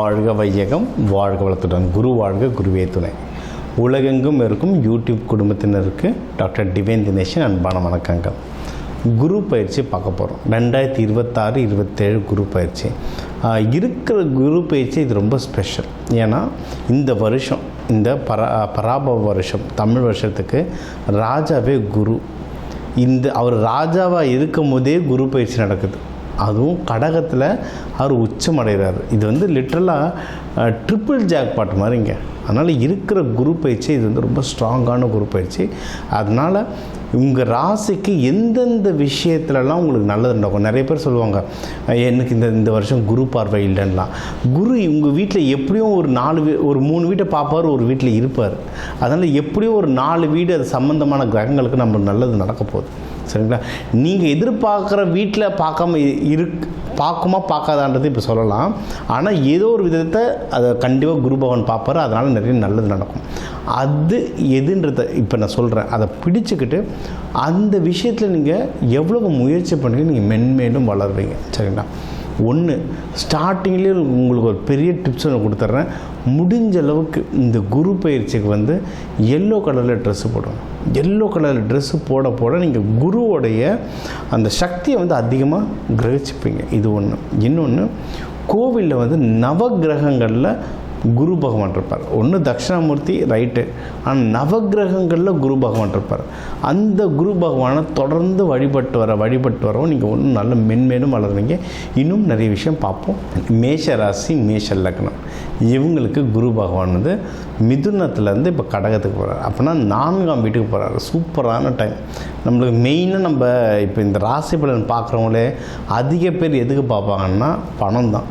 வாழ்க வையகம், வாழ்க வளத்துடன். குரு வாழ்க, குருவே துணை. உலகெங்கும் இருக்கும் யூடியூப் குடும்பத்தினருக்கு டாக்டர் டிவைன் தினேஷன் அன்பான வணக்கங்கள். குரு பயிற்சி பார்க்க போகிறோம். 2026-27 குரு பயிற்சி இருக்கிற குரு பயிற்சி இது ரொம்ப ஸ்பெஷல். ஏன்னா இந்த வருஷம், இந்த பராபவ வருஷம், தமிழ் வருஷத்துக்கு ராஜாவே குரு. அவர் ராஜாவாக இருக்கும் போதே குரு பயிற்சி நடக்குது. அதுவும் கடகத்தில் அவர் உச்சமடைகிறார். இது லிட்ரலாக ட்ரிபிள் ஜாக்பாட் மாதிரிங்க. அதனால் இருக்கிற குரு பயிற்சி இது ரொம்ப ஸ்ட்ராங்கான குரு பயிற்சி. அதனால் உங்கள் ராசிக்கு எந்தெந்த விஷயத்துலலாம் உங்களுக்கு நல்லது நடக்கும். நிறைய பேர் சொல்லுவாங்க, எனக்கு இந்த வருஷம் குரு பார்வை இல்லைன்னா. குரு உங்கள் வீட்டில் எப்படியும் ஒரு 3 வீட்டை பார்ப்பார், ஒரு வீட்டில் இருப்பார். அதனால் எப்படியும் ஒரு 4 வீடு அது சம்மந்தமான கிரகங்களுக்கு நம்மளுக்கு நல்லது நடக்க போகுது. சரிங்களா? நீங்கள் எதிர்பார்க்குற வீட்டில் பார்க்குமா பார்க்காதான்றது இப்போ சொல்லலாம். ஆனால் ஏதோ ஒரு விதத்தை அதை கண்டிப்பாக குரு பகவான் பார்ப்பார். அதனால் நிறைய நல்லது நடக்கும். அது எதுன்றதை இப்போ நான் சொல்கிறேன். அதை பிடிச்சிக்கிட்டு அந்த விஷயத்தில் நீங்கள் எவ்வளவு முயற்சி பண்ணி நீங்கள் மென்மேலும் வளருவீங்க. சரிங்களா? ஒன்று, ஸ்டார்டிங்லேயே உங்களுக்கு ஒரு பெரிய டிப்ஸ் ஒன்று கொடுத்துட்றேன். முடிஞ்ச அளவுக்கு இந்த குரு பயிற்சிக்கு எல்லோ கலரில் ட்ரெஸ்ஸு போடணும். எல்லோ கலரில் ட்ரெஸ்ஸு போட நீங்கள் குருவோடைய அந்த சக்தியை அதிகமாக கிரகிச்சுப்பீங்க. இது ஒன்று. இன்னொன்று, கோவிலில் நவகிரகங்களில் குரு பகவான் இருப்பார். ஒன்று தட்சிணாமூர்த்தி, ரைட்டு. ஆனால் நவகிரகங்களில் குரு பகவான் இருப்பார். அந்த குரு பகவானை தொடர்ந்து வழிபட்டு வரவும் நீங்கள் ஒன்றும் நல்ல மென்மேலும் வளருவீங்க. இன்னும் நிறைய விஷயம் பார்ப்போம். மேஷ ராசி, மேஷ லக்னம், இவங்களுக்கு குரு பகவான் மிதுனத்துலேருந்து இப்போ கடகத்துக்கு போகிறார். அப்படின்னா 4ஆம் வீட்டுக்கு போகிறார். சூப்பரான டைம். நம்மளுக்கு மெயினாக நம்ம இப்போ இந்த ராசி பலன் பார்க்குறவங்களே அதிக பேர் எதுக்கு பார்ப்பாங்கன்னா பணம் தான்.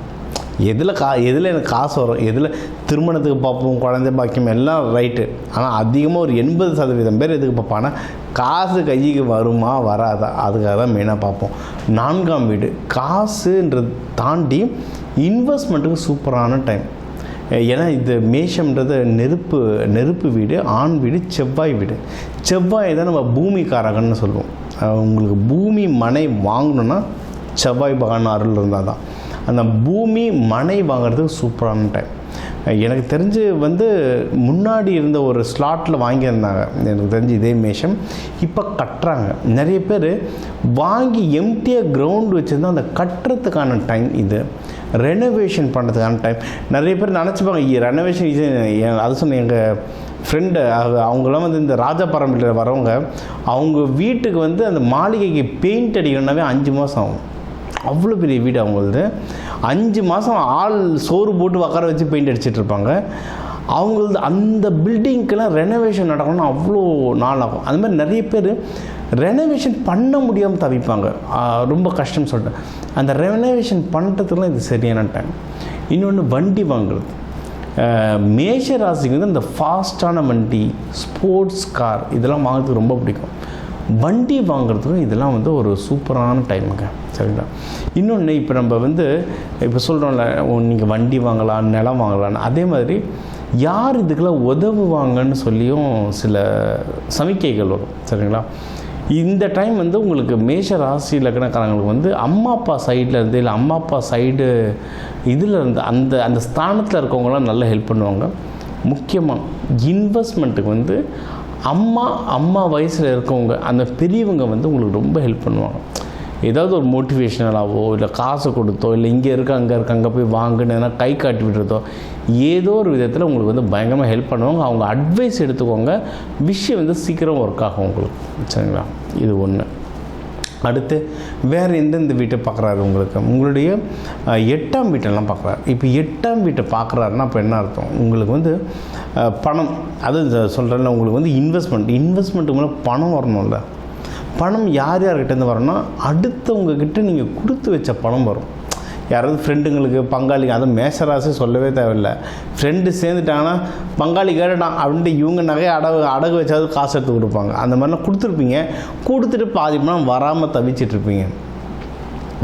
எதில் எனக்கு காசு வரும், எதில் திருமணத்துக்கு பார்ப்போம், குழந்தை பாக்கியம் எல்லாம் ரைட்டு. ஆனால் அதிகமாக ஒரு 80% பேர் எதுக்கு பார்ப்பாங்கன்னா காசு கைக்கு வருமா வராதா, அதுக்காக தான் மெயினாக பார்ப்போம். 4ஆம் வீடு காசுன்றது தாண்டி இன்வெஸ்ட்மெண்ட்டுக்கு சூப்பரான டைம். ஏன்னா இது மேஷம்ன்றது நெருப்பு வீடு, ஆண் வீடு, செவ்வாய் வீடு. செவ்வாய் தான் நம்ம பூமிக்காரகன்னு சொல்லுவோம். உங்களுக்கு பூமி மனை வாங்கணுன்னா செவ்வாய் பகவான் அருள் இருந்தால் தான். அந்த பூமி மனை வாங்கிறதுக்கு சூப்பரான டைம். எனக்கு தெரிஞ்சு முன்னாடி இருந்த ஒரு ஸ்லாட்டில் வாங்கியிருந்தாங்க. எனக்கு தெரிஞ்சு இதே மேஷம் இப்போ கட்டுறாங்க. நிறைய பேர் வாங்கி எம்டியாக கிரவுண்ட் வச்சுருந்தா அந்த கட்டுறதுக்கான டைம் இது. ரெனோவேஷன் பண்ணுறதுக்கான டைம். நிறைய பேர் நினச்சிப்பாங்க ரெனோவேஷன் இது. அது சொன்ன எங்கள் ஃப்ரெண்டு அவங்களாம் இந்த ராஜா பரம்பரையில் வரவங்க, அவங்க வீட்டுக்கு அந்த மாளிகைக்கு பெயிண்ட் அடிக்கணுன்னாவே 5 மாதம் ஆகும். அவ்வளோ பெரிய வீடு அவங்களது. 5 மாதம் ஆள் சோறு போட்டு உட்கார வச்சு பெயிண்ட் அடிச்சிட்ருப்பாங்க. அவங்களது அந்த பில்டிங்க்கெல்லாம் ரெனோவேஷன் நடக்கணும்னா அவ்வளோ நாள் ஆகும். அது மாதிரி நிறைய பேர் ரெனோவேஷன் பண்ண முடியாமல் தவிப்பாங்க. ரொம்ப கஷ்டம்னு சொல்லிட்டு அந்த ரெனோவேஷன் பண்ணுறதுக்குலாம் இது சரியான டைம். இன்னொன்று, வண்டி வாங்குறது. மேஷ ராசிக்கு இந்த ஃபாஸ்ட்டான வண்டி, ஸ்போர்ட்ஸ் கார் இதெல்லாம் வாங்குறதுக்கு ரொம்ப பிடிக்கும். வண்டி வாங்குறதுக்கும் இதெல்லாம் ஒரு சூப்பரான டைமுங்க. சரிங்களா? இன்னொன்று, இப்போ நம்ம இப்போ சொல்கிறோம்ல, நீங்கள் வண்டி வாங்கலாம், நிலம் வாங்கலான்னு. அதே மாதிரி யார் இதுக்கெல்லாம் உதவுவாங்கன்னு சொல்லியும் சில சமிக்கைகள் வரும். சரிங்களா? இந்த டைம் உங்களுக்கு மேஷ ராசி லக்னக்காரங்களுக்கு அம்மா அப்பா சைடில் இருந்து, இல்லை அம்மா அப்பா சைடு இதில் இருந்து அந்த ஸ்தானத்தில் இருக்கவங்களாம் நல்லா ஹெல்ப் பண்ணுவாங்க. முக்கியமாக இன்வெஸ்ட்மெண்ட்டுக்கு அம்மா வயசில் இருக்கவங்க, அந்த பெரியவங்க உங்களுக்கு ரொம்ப ஹெல்ப் பண்ணுவாங்க. ஏதாவது ஒரு மோட்டிவேஷனலாகவோ, இல்லை காசு கொடுத்தோ, இல்லை இங்கே அங்கே போய் வாங்குன்னு கை காட்டி விடுறதோ, ஏதோ ஒரு விதத்தில் உங்களுக்கு பயங்கரமாக ஹெல்ப் பண்ணுவாங்க. அவங்க அட்வைஸ் எடுத்துக்கோங்க. விஷயம் சீக்கிரம் ஒர்க் ஆகும் உங்களுக்கு. சரிங்களா? இது ஒன்று. அடுத்து வேறு எந்தெந்த வீட்டை பார்க்குறாரு உங்களுடைய 8ஆம் வீட்டெல்லாம் பார்க்குறாரு. இப்போ 8ஆம் வீட்டை பார்க்குறாருன்னா இப்போ என்ன அர்த்தம்? உங்களுக்கு பணம், அது சொல்கிறேன்ல, உங்களுக்கு இன்வெஸ்ட்மெண்ட்டு மேலே பணம் வரணும்ல. பணம் யார்கிட்டேருந்து வரணும்னா அடுத்தவங்கக்கிட்ட நீங்கள் கொடுத்து வச்ச பணம் வரும். யாராவது ஃப்ரெண்டுங்களுக்கு, பங்காளிங்க, அதுவும் மேஷராசி சொல்லவே தேவையில்லை. ஃப்ரெண்டு சேர்ந்துட்டாங்கன்னா பங்காளி கேட்டான் அப்படின்ட்டு இவங்க நகையை அடகு வச்சாவது காசு எடுத்து கொடுப்பாங்க. அந்த மாதிரிலாம் கொடுத்துருப்பீங்க. கொடுத்துட்டு பாதி பணம் வராமல் தவிச்சிட்ருப்பீங்க.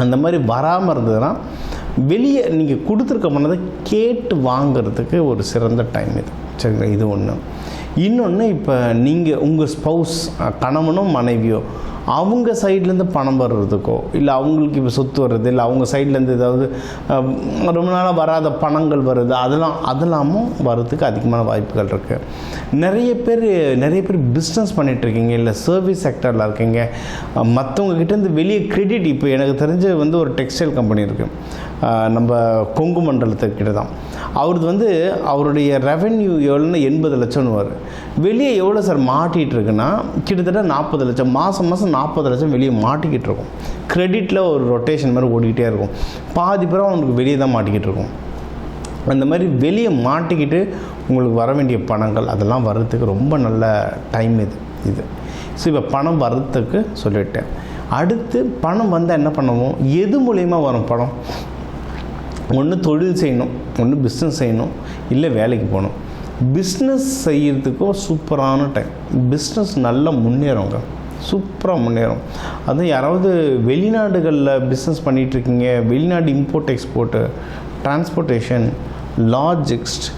அந்த மாதிரி வராமல் இருந்ததுன்னா வெளியே நீங்கள் கொடுத்துருக்க பணத்தை கேட்டு வாங்கிறதுக்கு ஒரு சிறந்த டைம் இது. சரிங்களா? இது ஒன்று. இன்னொன்று, இப்போ நீங்கள் உங்கள் ஸ்பௌஸ், கணவனோ மனைவியோ, அவங்க சைட்லேருந்து பணம் வர்றதுக்கோ இல்லை அவங்களுக்கு இப்போ சொத்து வர்றது இல்லை அவங்க சைட்லேருந்து ஏதாவது ரொம்ப நாளாக வராத பணங்கள் வருது அதெல்லாமும் வர்றதுக்கு அதிகமான வாய்ப்புகள் இருக்குது. நிறைய பேர் பிஸ்னஸ் பண்ணிகிட்ருக்கீங்க, இல்லை சர்வீஸ் செக்டரில் இருக்கீங்க. மற்றவங்க கிட்டேருந்து வெளியே கிரெடிட், இப்போ எனக்கு தெரிஞ்ச வந்து ஒரு டெக்ஸ்டைல் கம்பெனி இருக்குது நம்ம கொங்கு மண்டலத்துக்கிட்ட தான். அவரது அவருடைய ரெவென்யூ எவ்வளோன்னா 80 லட்சம்னு வரும். வெளியே எவ்வளோ சார் மாட்டிகிட்டு இருக்குன்னா கிட்டத்தட்ட 40 லட்சம், மாதம் 40 லட்சம் வெளியே மாட்டிக்கிட்டு இருக்கும். கிரெடிட்டில் ஒரு ரொட்டேஷன் மாதிரி ஓடிக்கிட்டே இருக்கும். பாதி பேரும் அவனுக்கு வெளியே தான் மாட்டிக்கிட்டு இருக்கும். அந்த மாதிரி வெளியே மாட்டிக்கிட்டு உங்களுக்கு வர வேண்டிய பணங்கள் அதெல்லாம் வர்றதுக்கு ரொம்ப நல்ல டைம் இது. ஸோ இப்போ பணம் வர்றதுக்கு சொல்லிவிட்டேன். அடுத்து பணம் வந்தால் என்ன பண்ணுவோம், எது மூலயமா வரும் பணம்? ஒன்று தொழில் செய்யணும், ஒன்று பிஸ்னஸ் செய்யணும், இல்லை வேலைக்கு போகணும். பிஸ்னஸ் செய்கிறதுக்கும் சூப்பரான டைம். பிஸ்னஸ் நல்லா முன்னேறுங்க, சூப்பராக முன்னேறும். அதுவும் யாராவது வெளிநாடுகளில் பிஸ்னஸ் பண்ணிகிட்ருக்கீங்க, வெளிநாடு இம்போர்ட் எக்ஸ்போர்ட்டு, டிரான்ஸ்போர்ட்டேஷன், லாஜிஸ்டிக்ஸ்,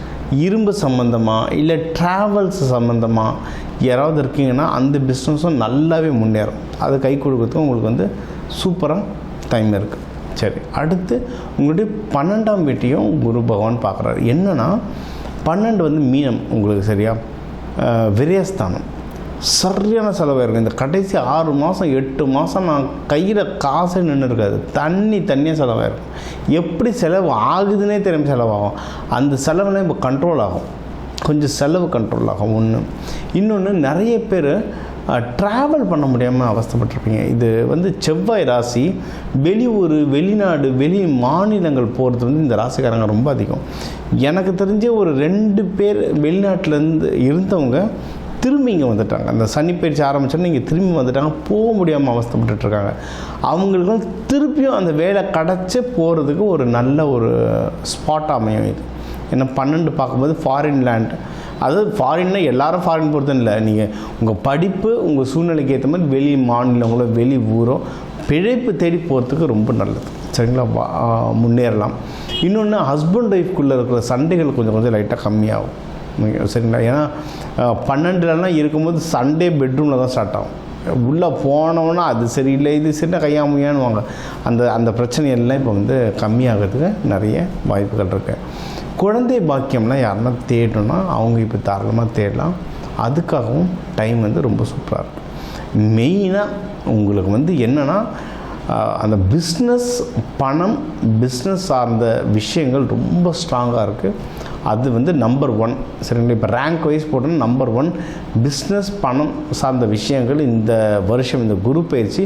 இரும்பு சம்மந்தமாக இல்லை ட்ராவல்ஸ் சம்மந்தமாக யாராவது இருக்கீங்கன்னா அந்த பிஸ்னஸும் நல்லாவே முன்னேறும். அது கை கொடுக்கறதுக்கும் உங்களுக்கு சூப்பராக டைம் இருக்குது. சரி, அடுத்து உங்களுடைய 12ஆம் வீட்டையும் குரு பகவான் பார்க்குறாரு. என்னென்னா 12 மீனம் உங்களுக்கு சரியா விரயஸ்தானம். சரியான செலவாக இருக்கும். இந்த கடைசி 6 மாதம் 8 மாதம் நான் கையில் காசே நின்று இருக்காது, தண்ணியாக செலவாக இருக்கும். எப்படி செலவு ஆகுதுன்னே தெரியாமல் செலவாகும். அந்த செலவுலாம் இப்போ கண்ட்ரோல் ஆகும், கொஞ்சம் செலவு கண்ட்ரோல் ஆகும். இன்னொன்று நிறைய பேர் ட்ராவல் பண்ண முடியாமல் அவஸ்தைப்பட்டிருப்பீங்க. இது செவ்வாய் ராசி. வெளியூர், வெளிநாடு, வெளி மாநிலங்கள் போகிறது இந்த ராசிக்காரங்க ரொம்ப அதிகம். எனக்கு தெரிஞ்ச ஒரு 2 பேர் வெளிநாட்டிலேருந்து இருந்தவங்க திரும்பி இங்கே வந்துட்டாங்க. அந்த சனி பயிற்சி ஆரம்பித்தோன்னா இங்கே திரும்பி வந்துட்டாங்க, போக முடியாமல் அவஸ்தைப்பட்டுருக்காங்க. அவங்களுக்கும் திருப்பியும் அந்த வேலை கிடச்சி போகிறதுக்கு ஒரு நல்ல ஒரு ஸ்பாட் அமையும் இது. ஏன்னா 12 பார்க்கும்போது ஃபாரின் லேண்ட், அதாவது ஃபாரின்னா எல்லாரும் ஃபாரின் போகிறது இல்லை. நீங்கள் உங்கள் படிப்பு உங்கள் சூழ்நிலைக்கு ஏற்ற மாதிரி வெளி மாநிலங்களோ வெளி ஊரோ பிழைப்பு தேடி போகிறதுக்கு ரொம்ப நல்லது. சரிங்களா, முன்னேறலாம். இன்னொன்று ஹஸ்பண்ட் ஒய்ஃப்குள்ளே இருக்கிற சண்டைகள் கொஞ்சம் லைட்டாக கம்மியாகும். சரிங்களா, ஏன்னா 12லலாம் இருக்கும்போது சண்டே பெட்ரூமில் தான் ஸ்டார்ட் ஆகும். உள்ளே போனோன்னா அது சரியில்லை இது சரினா கையாமையானுவாங்க. அந்த பிரச்சனையெல்லாம் இப்போ கம்மியாகிறதுக்கு நிறைய வாய்ப்புகள் இருக்குது. குழந்தை பாக்கியம்லாம் யாருன்னா தேடணும்னா அவங்க இப்போ தாராளமாக தேடலாம். அதுக்காகவும் டைம் ரொம்ப சூப்பராக இருக்கும். மெயினாக உங்களுக்கு என்னென்னா அந்த பிஸ்னஸ் பணம், பிஸ்னஸ் சார்ந்த விஷயங்கள் ரொம்ப ஸ்ட்ராங்காக இருக்குது. அது நம்பர் 1. சரிங்களா, இப்போ ரேங்க் வைஸ் போட்டோன்னா நம்பர் 1 பிஸ்னஸ் பணம் சார்ந்த விஷயங்கள் இந்த வருஷம் இந்த குரு பயிற்சி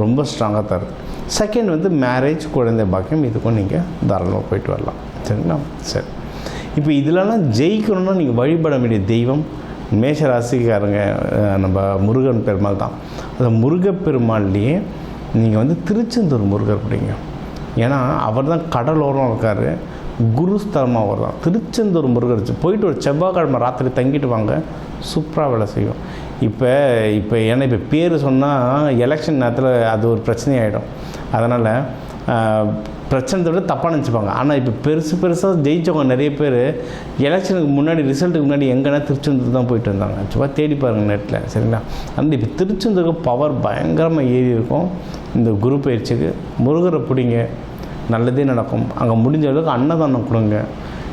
ரொம்ப ஸ்ட்ராங்காக தருது. செகண்ட் மேரேஜ், குழந்தை பாக்கியம், இதுக்கும் நீங்கள் தாராளமாக போயிட்டு வரலாம். சரிங்களா, சரி. இப்போ இதிலலாம் ஜெயிக்கணும்னா நீங்கள் வழிபட வேண்டிய தெய்வம் மேஷ ராசிக்காரங்க நம்ம முருகன் பெருமாள் தான். அந்த முருகப்பெருமாள்லேயே நீங்கள் திருச்செந்தூர் முருகர் பிடிங்க. ஏன்னா அவர் தான் கடலோரம் இருக்கார், குருஸ்தலமாக அவர் தான். திருச்செந்தூர் முருகர் போயிட்டு ஒரு செவ்வாய்க்கிழமை ராத்திரி தங்கிட்டு வாங்க, சூப்பராக வேலை செய்யும். இப்போ ஏன்னா இப்போ பேர் சொன்னால் எலெக்ஷன் நேரத்தில் அது ஒரு பிரச்சனையாகிடும். அதனால் பிரச்சனை விட தப்பாக நினச்சிப்பாங்க. ஆனால் இப்போ பெருசாக ஜெயித்தவங்க நிறைய பேர் எலெக்ஷனுக்கு முன்னாடி, ரிசல்ட்டுக்கு முன்னாடி எங்கன்னா திருச்செந்தூர் தான் போயிட்டு இருந்தாங்க. சும்மா தேடி பாருங்கள் நெட்டில். சரிங்களா, அந்த இப்போ திருச்செந்தூருக்கு பவர் பயங்கரமாக ஏறி இருக்கும். இந்த குரு பயிற்சிக்கு முருகரை பிடிங்க, நல்லதே நடக்கும். அங்கே முடிஞ்ச அளவுக்கு அன்னதானம் கொடுங்க.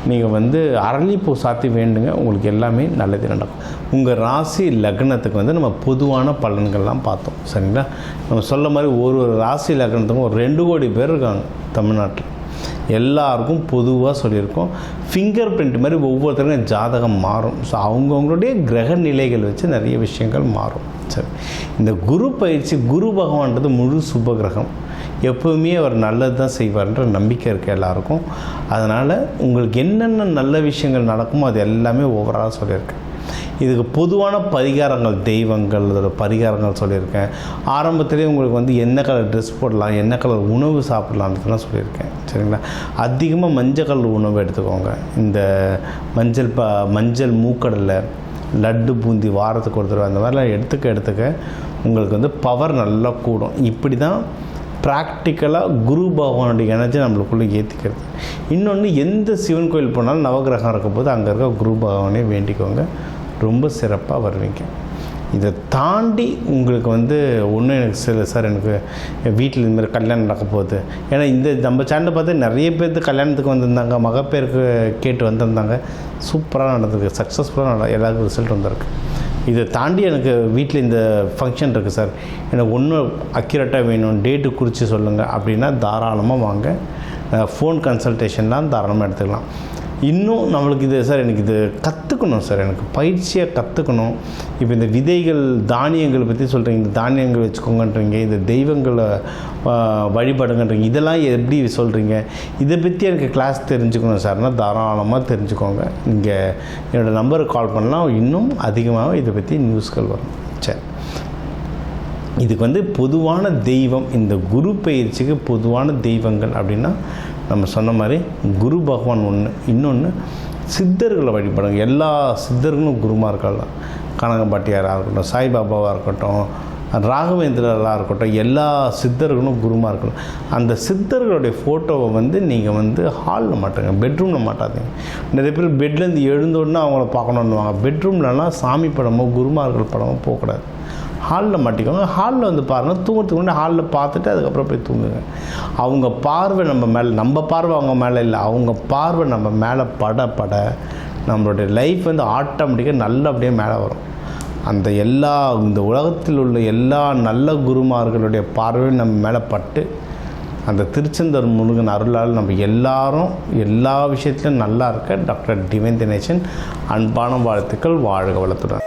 நீங்கள் அரளிப்பூ சாத்தி வேண்டுங்க, உங்களுக்கு எல்லாமே நல்லதே நடக்கும். உங்கள் ராசி லக்னத்துக்கு நம்ம பொதுவான பலன்கள்லாம் பார்த்தோம். சரிங்களா, நம்ம சொல்ல மாதிரி ஒரு ராசி லக்னத்துக்கும் ஒரு 2 கோடி பேர் இருக்காங்க தமிழ்நாட்டில். எல்லாருக்கும் பொதுவாக சொல்லியிருக்கோம். ஃபிங்கர் பிரிண்ட் மாதிரி ஒவ்வொருத்தருக்கும் ஜாதகம் மாறும். ஸோ அவங்கவுங்களுடைய கிரக நிலைகள் வச்சு நிறைய விஷயங்கள் மாறும். சரி, இந்த குரு பயிற்சி, குரு பகவான்றது முழு சுபகிரகம். எப்போவுமே அவர் நல்லது தான் செய்வார்ன்ற நம்பிக்கை இருக்குது எல்லாருக்கும். அதனால் உங்களுக்கு என்னென்ன நல்ல விஷயங்கள் நடக்குமோ அது எல்லாமே ஓவராலாக சொல்லியிருக்கேன். இதுக்கு பொதுவான பரிகாரங்கள், தெய்வங்கள், அதோட பரிகாரங்கள் சொல்லியிருக்கேன். ஆரம்பத்திலே உங்களுக்கு என்ன கலர் ட்ரெஸ் போடலாம், என்ன கலர் உணவு சாப்பிட்லான்றதுலாம் சொல்லியிருக்கேன். சரிங்களா, அதிகமாக மஞ்சள் கலர் உணவு எடுத்துக்கோங்க. இந்த மஞ்சள் மூக்கடலை, லட்டு, பூந்தி வாரத்துக்கு ஒரு தடவை அந்த மாதிரிலாம் எடுத்துக்க உங்களுக்கு பவர் நல்லா கூடும். இப்படி தான் ப்ராக்டிக்கலாக குரு பகவானுடைய எனர்ஜி நம்மளுக்குள்ளே ஏற்றிக்கிறது. இன்னொன்று, எந்த சிவன் கோயில் போனாலும் நவகிரகம் இருக்கும்போது அங்கே இருக்க குரு பகவானே வேண்டிக்கோங்க, ரொம்ப சிறப்பாக வருவீங்க. இதை தாண்டி உங்களுக்கு வந்து ஒன்றும் எனக்கு சார் எனக்கு வீட்டில் இதுமாதிரி கல்யாணம் நடக்க போகுது. ஏன்னா இந்த நம்ம சேனலில் பார்த்து நிறைய பேருக்கு கல்யாணத்துக்கு வந்திருந்தாங்க, மகப்பேருக்கு கேட்டு வந்திருந்தாங்க. சூப்பராக நடந்திருக்கு, சக்ஸஸ்ஃபுல்லாக எல்லாருக்கும் ரிசல்ட் வந்திருக்கு. இதை தாண்டி எனக்கு வீட்டில் இந்த ஃபங்க்ஷன் இருக்குது சார், எனக்கு ஒன்றும் அக்யூரேட்டாக வேணும், டேட்டு குறித்து சொல்லுங்கள் அப்படின்னா தாராளமாக வாங்க. ஃபோன் கன்சல்டேஷன்லாம் தாராளமாக எடுத்துக்கலாம். இன்னும் நம்மளுக்கு இது சார் எனக்கு இது கற்றுக்கணும் சார், எனக்கு பயிற்சியாக கற்றுக்கணும். இப்போ இந்த விதைகள் தானியங்களை பற்றி சொல்கிறீங்க, இந்த தானியங்கள் வச்சுக்கோங்கன்றீங்க, இந்த தெய்வங்களை வழிபாடுங்கன்றீங்க, இதெல்லாம் எப்படி சொல்கிறீங்க, இதை பற்றி எனக்கு கிளாஸ் தெரிஞ்சுக்கணும் சார்னா தாராளமாக தெரிஞ்சுக்கோங்க. நீங்கள் என்னோடய நம்பருக்கு கால் பண்ணலாம், இன்னும் அதிகமாக இதை பற்றி நியூஸ்கள் வரும். சரி, இதுக்கு வந்து பொதுவான தெய்வம், இந்த குரு பயிற்சிக்கு பொதுவான தெய்வங்கள் அப்படின்னா நம்ம சொன்ன மாதிரி குரு பகவான் ஒன்று, இன்னொன்று சித்தர்களை வழிபடுங்க. எல்லா சித்தர்களும் குருமார்கள் தான். கனகம்பாட்டியாராக இருக்கட்டும், சாய்பாபாவாக இருக்கட்டும், ராகவேந்திரராக இருக்கட்டும், எல்லா சித்தர்களும் குருமார்கள். அந்த சித்தர்களுடைய ஃபோட்டோவை வந்து நீங்கள் வந்து ஹாலில் மாட்டுங்க, பெட்ரூமில் மாட்டாதீங்க. நிறைய பேர் பெட்லேருந்து எழுந்தோடனே அவங்கள பார்க்கணுன்னுவாங்க. பெட்ரூம்லலாம் சாமி படமோ குருமார்கள் படமோ போகக்கூடாது, ஹாலில் மாட்டிக்கோங்க. ஹாலில் வந்து பாருங்கள், தூங்குறதுக்கு முன்னாடி ஹாலில் பார்த்துட்டு அதுக்கப்புறம் போய் தூங்குங்க. அவங்க பார்வை நம்ம மேலே, நம்ம பார்வை அவங்க மேலே இல்லை, அவங்க பார்வை நம்ம மேலே பட நம்மளுடைய லைஃப் வந்து ஆட்டோமேட்டிக்காக நல்லபடியாக மேலே வரும். அந்த இந்த உலகத்தில் உள்ள எல்லா நல்ல குருமார்களுடைய பார்வையும் நம்ம மேலே பட்டு அந்த திருச்செந்தூர் முருகன் அருளால் நம்ம எல்லாரும் எல்லா விஷயத்துலையும் நல்லா இருக்க டாக்டர் டிவைன் தினேசன் அன்பான வாழ்த்துக்கள். வாழ்க வளத்துடன்.